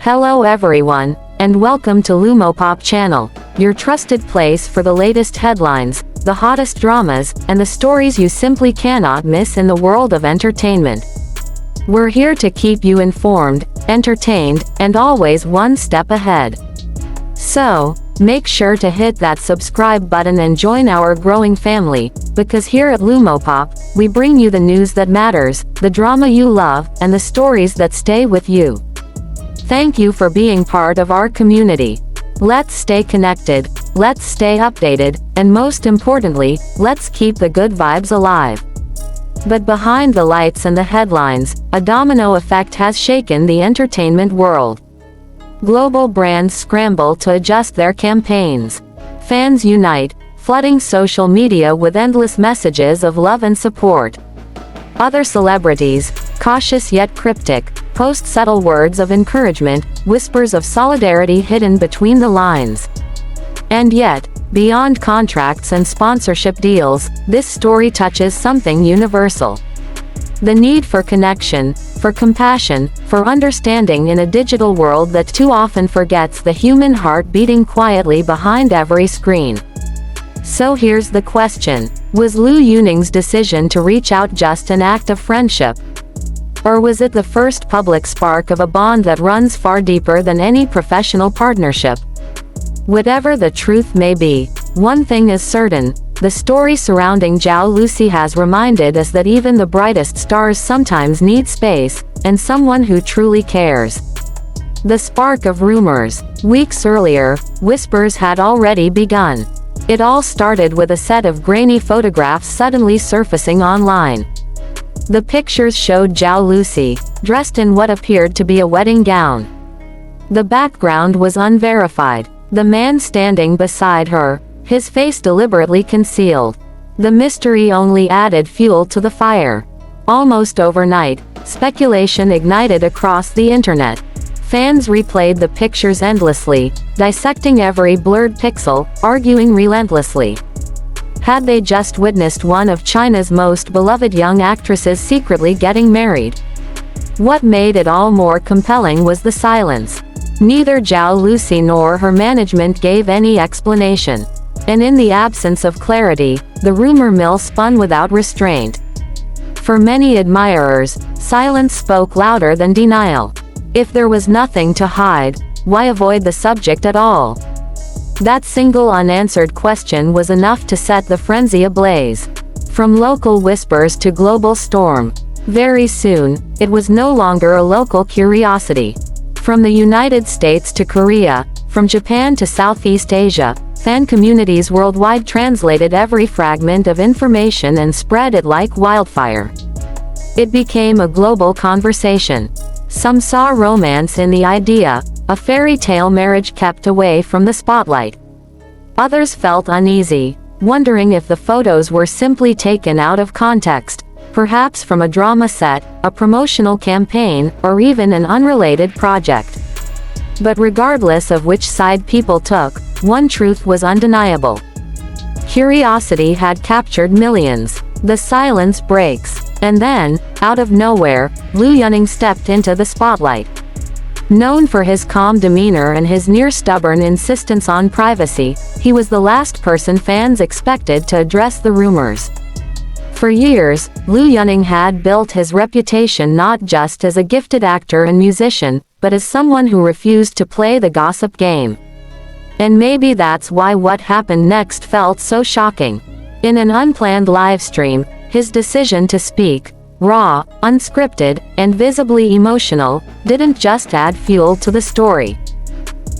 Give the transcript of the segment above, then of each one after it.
Hello everyone, and welcome to Lumopop channel, your trusted place for the latest headlines, the hottest dramas, and the stories you simply cannot miss in the world of entertainment. We're here to keep you informed, entertained, and always one step ahead. So, make sure to hit that subscribe button and join our growing family, because here at Lumopop, we bring you the news that matters, the drama you love, and the stories that stay with you. Thank you for being part of our community. Let's stay connected, let's stay updated, and most importantly, let's keep the good vibes alive. But behind the lights and the headlines, a domino effect has shaken the entertainment world. Global brands scramble to adjust their campaigns. Fans unite, flooding social media with endless messages of love and support. Other celebrities, cautious yet cryptic, post subtle words of encouragement, whispers of solidarity hidden between the lines. And yet, beyond contracts and sponsorship deals, this story touches something universal. The need for connection, for compassion, for understanding in a digital world that too often forgets the human heart beating quietly behind every screen. So here's the question: was Liu Yuning's decision to reach out just an act of friendship? Or was it the first public spark of a bond that runs far deeper than any professional partnership? Whatever the truth may be, one thing is certain: the story surrounding Zhao Lusi has reminded us that even the brightest stars sometimes need space, and someone who truly cares. The spark of rumors. Weeks earlier, whispers had already begun. It all started with a set of grainy photographs suddenly surfacing online. The pictures showed Zhao Lusi, dressed in what appeared to be a wedding gown. The background was unverified. The man standing beside her, his face deliberately concealed. The mystery only added fuel to the fire. Almost overnight, speculation ignited across the internet. Fans replayed the pictures endlessly, dissecting every blurred pixel, arguing relentlessly. Had they just witnessed one of China's most beloved young actresses secretly getting married? What made it all more compelling was the silence. Neither Zhao Lusi nor her management gave any explanation. And in the absence of clarity, the rumor mill spun without restraint. For many admirers, silence spoke louder than denial. If there was nothing to hide, why avoid the subject at all? That single unanswered question was enough to set the frenzy ablaze. From local whispers to global storm. Very soon, it was no longer a local curiosity. From the United States to Korea, from Japan to Southeast Asia, fan communities worldwide translated every fragment of information and spread it like wildfire. It became a global conversation. Some saw romance in the idea, a fairy tale marriage kept away from the spotlight. Others felt uneasy, wondering if the photos were simply taken out of context, perhaps from a drama set, a promotional campaign, or even an unrelated project. But regardless of which side people took, one truth was undeniable. Curiosity had captured millions. The silence breaks. And then, out of nowhere, Liu Yuning stepped into the spotlight. Known for his calm demeanor and his near-stubborn insistence on privacy, he was the last person fans expected to address the rumors. For years, Liu Yuning had built his reputation not just as a gifted actor and musician, but as someone who refused to play the gossip game. And maybe that's why what happened next felt so shocking. In an unplanned livestream, his decision to speak, raw, unscripted, and visibly emotional, didn't just add fuel to the story.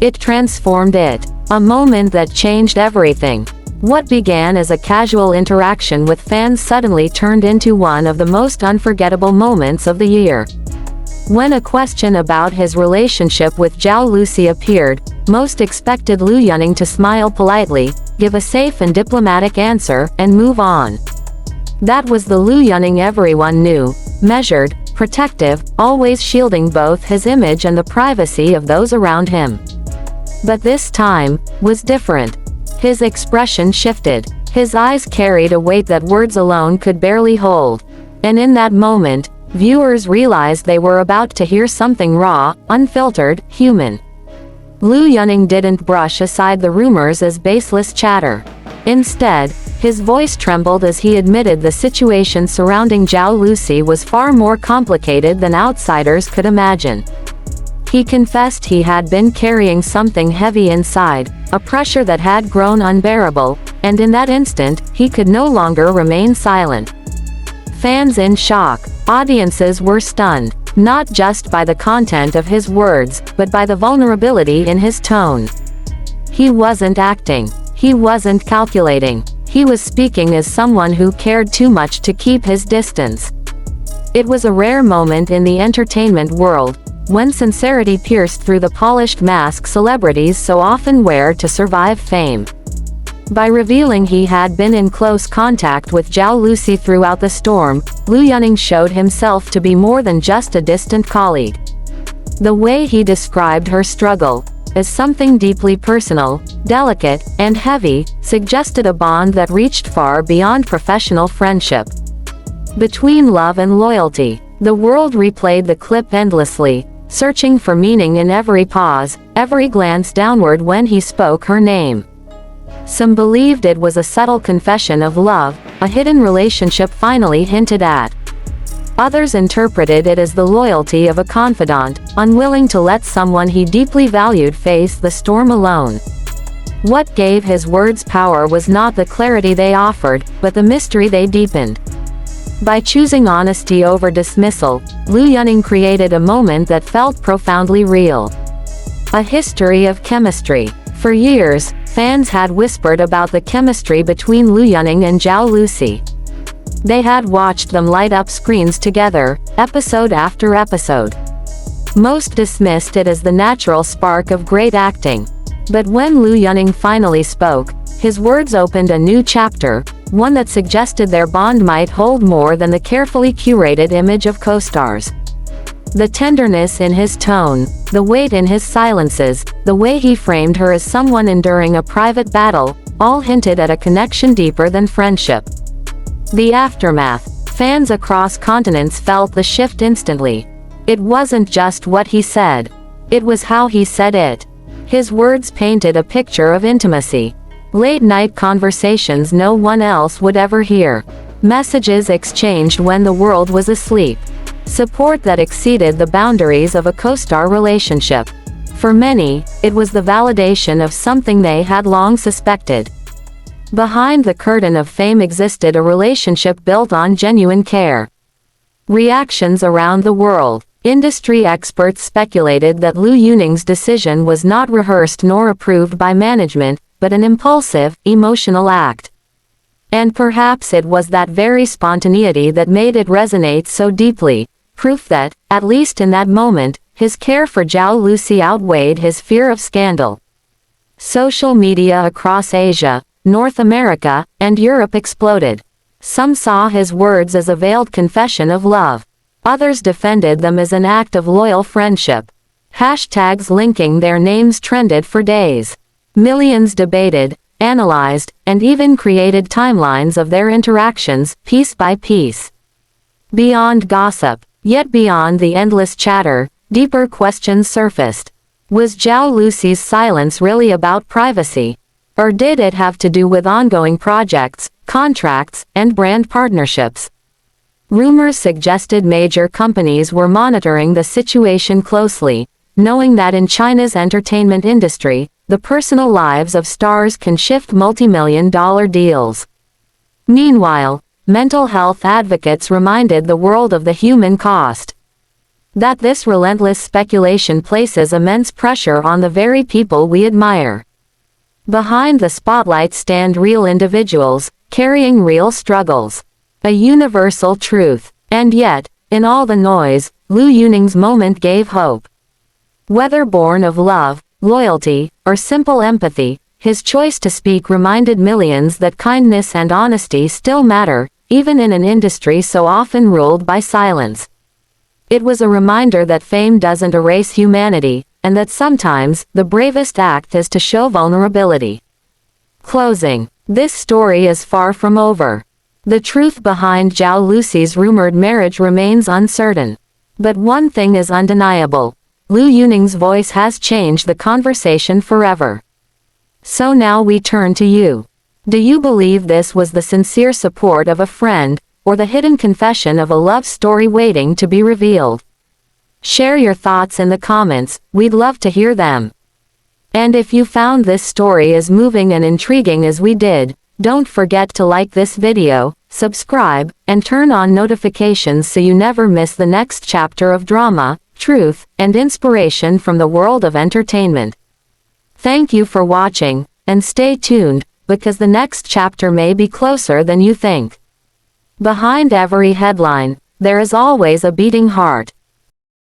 It transformed it. A moment that changed everything. What began as a casual interaction with fans suddenly turned into one of the most unforgettable moments of the year. When a question about his relationship with Zhao Lusi appeared, most expected Liu Yuning to smile politely, give a safe and diplomatic answer, and move on. That was the Liu Yuning everyone knew, measured, protective, always shielding both his image and the privacy of those around him. But this time was different. His expression shifted. His eyes carried a weight that words alone could barely hold. And in that moment, viewers realized they were about to hear something raw, unfiltered, human. Liu Yuning didn't brush aside the rumors as baseless chatter. Instead, his voice trembled as he admitted the situation surrounding Zhao Lusi was far more complicated than outsiders could imagine. He confessed he had been carrying something heavy inside, a pressure that had grown unbearable, and in that instant, he could no longer remain silent. Fans in shock. Audiences were stunned, not just by the content of his words, but by the vulnerability in his tone. He wasn't acting. He wasn't calculating. He was speaking as someone who cared too much to keep his distance. It was a rare moment in the entertainment world, when sincerity pierced through the polished mask celebrities so often wear to survive fame. By revealing he had been in close contact with Zhao Lusi throughout the storm, Liu Yuning showed himself to be more than just a distant colleague. The way he described her struggle, as something deeply personal, delicate, and heavy, suggested a bond that reached far beyond professional friendship. Between love and loyalty, the world replayed the clip endlessly, searching for meaning in every pause, every glance downward when he spoke her name. Some believed it was a subtle confession of love, a hidden relationship finally hinted at. Others interpreted it as the loyalty of a confidant, unwilling to let someone he deeply valued face the storm alone. What gave his words power was not the clarity they offered, but the mystery they deepened. By choosing honesty over dismissal, Liu Yuning created a moment that felt profoundly real. A history of chemistry. For years, fans had whispered about the chemistry between Liu Yuning and Zhao Lusi. They had watched them light up screens together, episode after episode. Most dismissed it as the natural spark of great acting. But when Liu Yuning finally spoke, his words opened a new chapter, one that suggested their bond might hold more than the carefully curated image of co-stars. The tenderness in his tone, the weight in his silences, the way he framed her as someone enduring a private battle, all hinted at a connection deeper than friendship. The aftermath. Fans across continents felt the shift instantly. It wasn't just what he said. It was how he said it. His words painted a picture of intimacy. Late-night conversations no one else would ever hear. Messages exchanged when the world was asleep. Support that exceeded the boundaries of a co-star relationship. For many, it was the validation of something they had long suspected. Behind the curtain of fame existed a relationship built on genuine care. Reactions around the world. Industry experts speculated that Liu Yuning's decision was not rehearsed nor approved by management, but an impulsive, emotional act. And perhaps it was that very spontaneity that made it resonate so deeply, proof that, at least in that moment, his care for Zhao Lusi outweighed his fear of scandal. Social media across Asia, North America, and Europe exploded. Some saw his words as a veiled confession of love. Others defended them as an act of loyal friendship. Hashtags linking their names trended for days. Millions debated, analyzed, and even created timelines of their interactions, piece by piece. Beyond gossip, yet beyond the endless chatter, deeper questions surfaced. Was Zhao Lusi's silence really about privacy? Or did it have to do with ongoing projects, contracts, and brand partnerships? Rumors suggested major companies were monitoring the situation closely, knowing that in China's entertainment industry, the personal lives of stars can shift multi-million-dollar deals. Meanwhile, mental health advocates reminded the world of the human cost. That this relentless speculation places immense pressure on the very people we admire. Behind the spotlight stand real individuals, carrying real struggles. A universal truth. And yet, in all the noise, Liu Yuning's moment gave hope. Whether born of love, loyalty, or simple empathy, his choice to speak reminded millions that kindness and honesty still matter, even in an industry so often ruled by silence. It was a reminder that fame doesn't erase humanity, and that sometimes, the bravest act is to show vulnerability. Closing. This story is far from over. The truth behind Zhao Lusi's rumored marriage remains uncertain. But one thing is undeniable. Liu Yuning's voice has changed the conversation forever. So now we turn to you. Do you believe this was the sincere support of a friend, or the hidden confession of a love story waiting to be revealed? Share your thoughts in the comments, we'd love to hear them. And if you found this story as moving and intriguing as we did, don't forget to like this video, subscribe, and turn on notifications so you never miss the next chapter of drama, truth, and inspiration from the world of entertainment. Thank you for watching, and stay tuned, because the next chapter may be closer than you think. Behind every headline, there is always a beating heart.